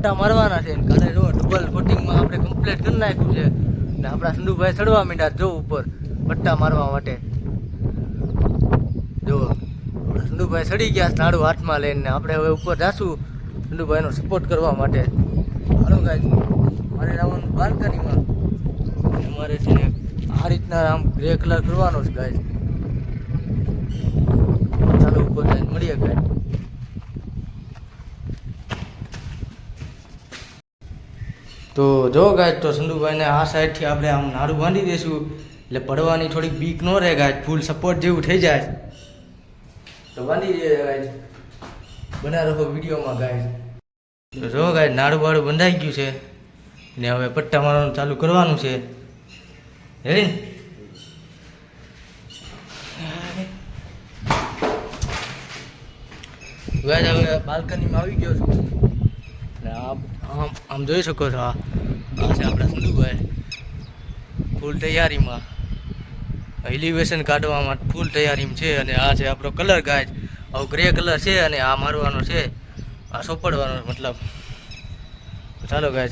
પટ્ટા મારવાના છે. કાલે જો ડબલ કોટિંગમાં આપણે કમ્પ્લીટ કરી નાખ્યું છે ને આપણા સંડુભાઈ ચડવા માંડ્યા જો ઉપર પટ્ટા મારવા માટે. જો સંડુભાઈ ચડી ગયા નાડું હાથમાં લઈને. આપણે હવે ઉપર જાશું સંડુભાઈનો સપોર્ટ કરવા માટે. હાલો ગાઈસ, મારે જવાનું બાલ્કનીમાં. અમારે છે ને આ રીતના આમ ગ્રે કલર કરવાનો છે ગાઈસ. ચાલો ઉપર જઈને મળીએ ગાઈસ. તો જો ગાય તો સંધુભાઈને આ સાઈડથી આપણે આમ નાડું બાંધી દઈશું એટલે પડવાની થોડીક બીક ન રહે ગાય, ફૂલ સપોર્ટ જેવું થઈ જાય. તો બાંધી દઈએ ગાય, બના રહો વિડીયોમાં ગાય. તો જો ગાય નાડું બાડું બંધાઈ ગયું છે ને હવે પટ્ટા મારવાનું ચાલુ કરવાનું છે. રેડી ગાય, હવે બાલ્કનીમાં આવી ગયો છું ને આમ જોઈ શકો છો. આ છે આપણા સંધુભાઈ ફૂલ તૈયારીમાં, એલિવેશન કાઢવામાં ફૂલ તૈયારીમાં છે. અને આ છે આપણો કલર ગાય, આવો ગ્રે કલર છે અને આ મારવાનો છે, આ સોપડવાનો મતલબ. ચાલો ગાય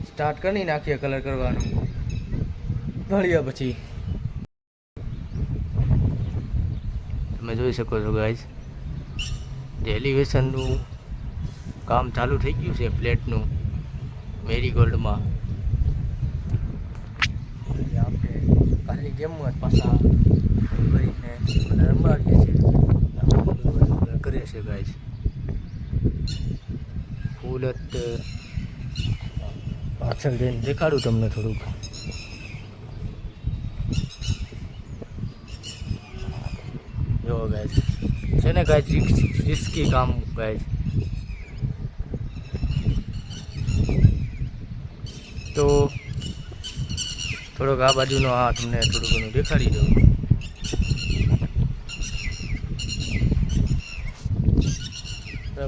સ્ટાર્ટ કરી નાખીએ કલર કરવાનું, મળીએ પછી. તમે જોઈ શકો છો ગાય, જે એલિવેશનનું કામ ચાલુ થઈ ગયું છે ફ્લેટનું મેરીગોલ્ડમાં. આપણે કાલની જેમ જ પાછા કરીને રમાડીએ છીએ, કરે છે ગાઈસ. ફૂલ જ પાછળ જઈને દેખાડું તમને થોડુંક. જો ગાઈસ છે ને ગાઈસ રિસ્કી કામ ગાઈસ. તો થોડોક આ બાજુનો આ તમને થોડું ઘણું દેખાડી દઉં.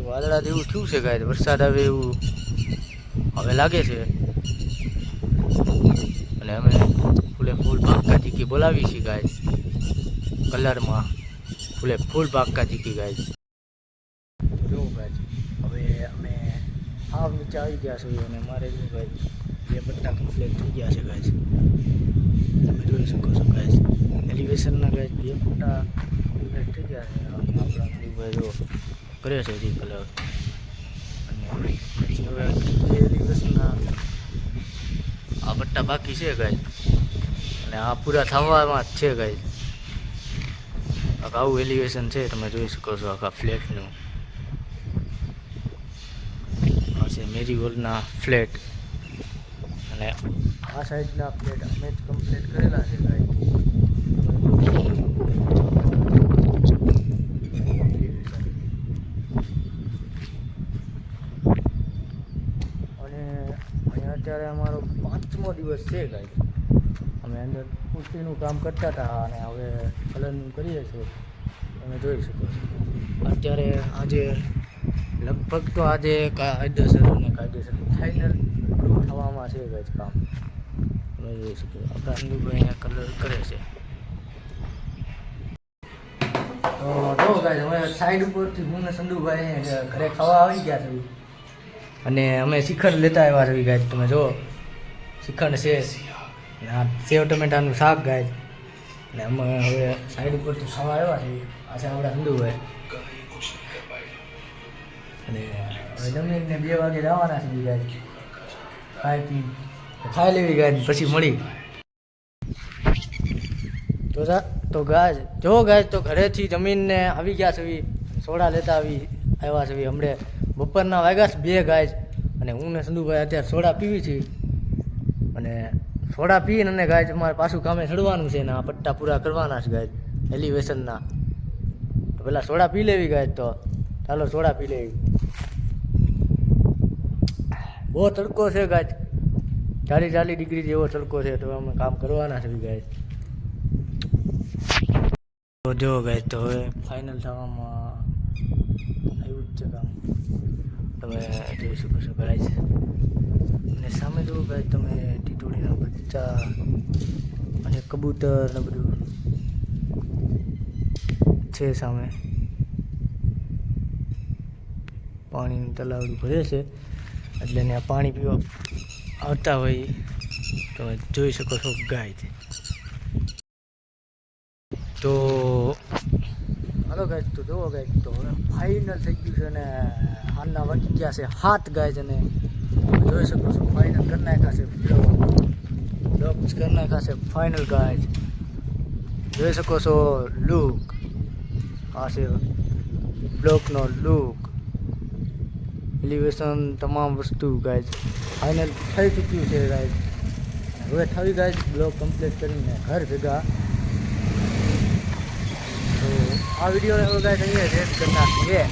વાદળા જેવું થયું છે ગાય, વરસાદ આવે એવું હવે લાગે છે. અને અમે ફૂલે ફૂલ પાક્કા ચીકી બોલાવી છીએ ગાય, કલરમાં ફૂલે ફૂલ પાક્કા ચીકી ગાય. જો ગાય હવે અમે હાવ નીચે આવી ગયા છીએ અને મારે જો ગાય બે પટ્ટા કમ્પ્લીટ થઈ ગયા છે ગાય. તમે જોઈ શકો છો ગાય, એલિવેશનના ગાય બે પટ્ટા કમ્પ્લીટ થઈ ગયા છે. આપણા ભાઈ જો કરે છે હજી કલર. અને પછી હવે એલિવેશનના આ પટ્ટા બાકી છે ગાય અને આ પૂરા થવામાં જ છે ગાય. આવું એલિવેશન છે, તમે જોઈ શકો છો આખા ફ્લેટનું. આ છે મેરીગોલ્ડના ફ્લેટ અને આ સાઈડના ફ્લેટ અમે જ કમ્પ્લીટ કરેલા છે ગાય. અને અહીંયા અત્યારે અમારો 5મો દિવસ છે ગાય. અમે અંદર કુર્તીનું કામ કરતા હતા અને હવે કલરનું કરીએ છીએ, તમે જોઈ શકો છો. અત્યારે આજે લગભગ તો આજે કાયદેસર અને કાયદેસર ફાઇનલ પૂરું થવામાં છે ગાય કામ. તમે જોઈ શકો આપણા સંધુભાઈ અહીંયા કલર કરે છે. તો જો ગાય હવે સાઈડ ઉપરથી હું ને સંધુભાઈ ઘરે ખાવા આવી ગયા છે અને અમે શ્રીખંડ લેતા આવ્યા છે ગાય. તમે જો શ્રીખંડ છે, આ સેવ ટમેટાનું શાક ગાય. ને અમે હવે સાઈડ ઉપરથી ખાવા આવ્યા છીએ. આ છે આપણા સંધુભાઈ. અને હવે જમીને 2 વાગે જવાના છે ગાય. ખાઈ લેવી ગાય પછી મળી. તો ગાય જો ગાય તો ઘરેથી જમીનને આવી ગયા છે, સોડા લેતા આવ્યા છે. હમણાં બપોરના વાગ્યા છે 2 ગાય અને હું ને સંધુભાઈ અત્યારે સોડા પીવી છીએ. અને સોડા પીને અને ગાય અમારે પાછું કામે ચડવાનું છે ને આ પટ્ટા પૂરા કરવાના છે ગાય એલિવેશનના. તો પેલા સોડા પી લેવી ગાય. તો ચાલો સોડા પી લેવી. બહુ તડકો છે ગાય, 40 ડિગ્રી જેવો તડકો છે. તો અમે કામ કરવાના છે ગાય. તો જો ગાય તો હવે ફાઇનલ થવામાં આવ્યું જ છે કામ, તમે જોઈ શકો છો ગાય. અને સામે જો ગાય તમે ટીટોડીના બચ્ચા અને કબૂતર ને બધું છે સામે. પાણીનું તલાવડું ભરે છે એટલે ને પાણી પીવા આવતા હોય તમે જોઈ શકો છો ગાય છે. તો હાલો ગાય, તો જુઓ ગાય, તો હવે ફાઇનલ થઈ ગયું છે ને હાલના વાગી ગયા છે 7 ગાય છે. અને જોઈ શકો છો ફાઇનલ કરી નાખ્યા છે, બ્લોક કરી નાખ્યા છે ફાઇનલ ગાય. જોઈ શકો છો લુક, આ છે બ્લોકનો લુક, એલિવેશન, તમામ વસ્તુ ગાય ફાઇનલ થઈ ચૂક્યું છે ગાય. હવે થવી ગાય બ્લોક કમ્પ્લીટ કરીને ઘર ભેગા. તો આ વિડીયોને હવે ગાય અહીંયા રેડ કરી નાખીએ.